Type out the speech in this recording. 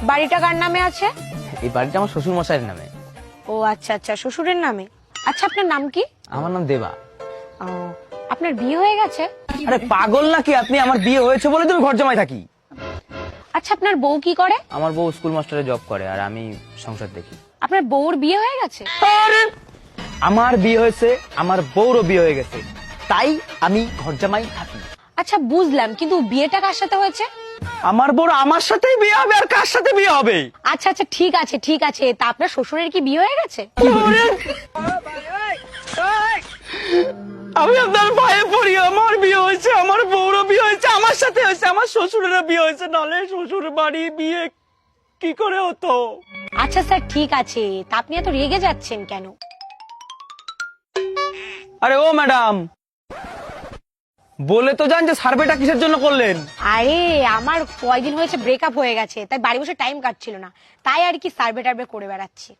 বাড়িটা কার নামে আছে? এই বাড়িটা আমার শ্বশুর মশাইয়ের নামে। ও আচ্ছা আচ্ছা, শ্বশুরের নামে। আচ্ছা, আপনার নাম কি? আমার নাম দেবা। ও, আপনার বিয়ে হয়ে গেছে? আরে পাগল নাকি আপনি? আমার বিয়ে হয়েছে বলে তুমি ঘর জামাই থাকি। আচ্ছা, আপনার বউ কি করে? আমার বউ স্কুল মাস্টারে জব করে আর আমি সংসার দেখি। আপনার বউর বিয়ে হয়ে গেছে? আরে আমার বিয়ে হয়েছে, আমার বউরও বিয়ে হয়ে গেছে, তাই আমি ঘর জামাই থাকি। আচ্ছা বুঝলাম, কিন্তু বিয়েটা কার সাথে হয়েছে? আমার বউর আমার সাথেই বিয়ে হবে, আর কার সাথে বিয়ে হবে? আচ্ছা আচ্ছা, ঠিক আছে ঠিক আছে। তা আপনার শ্বশুরের কি বিয়ে হয়ে গেছে? আমি আপনার পায়ে পড়ি, আমার বিয়ে হয়েছে, আমার বউরও বিয়ে হয়েছে, আমার সাথে হয়েছে, আমার শ্বশুরেরও বিয়ে হয়েছে, নালে শ্বশুর বাড়ি বিয়ে কি করে হতো? আচ্ছা স্যার, ঠিক আছে। তা আপনি এত রেগে যাচ্ছেন কেন? আরে ও ম্যাডাম, বলে তো যান যে সার্ভেটা কিসের জন্য করলেন? আরে আমার কয়দিন হয়েছে ব্রেকআপ হয়ে গেছে, তাই বাড়ি বসে টাইম কাটছিল না, তাই আর কি সার্ভে টার্ভে করে বেড়াচ্ছি।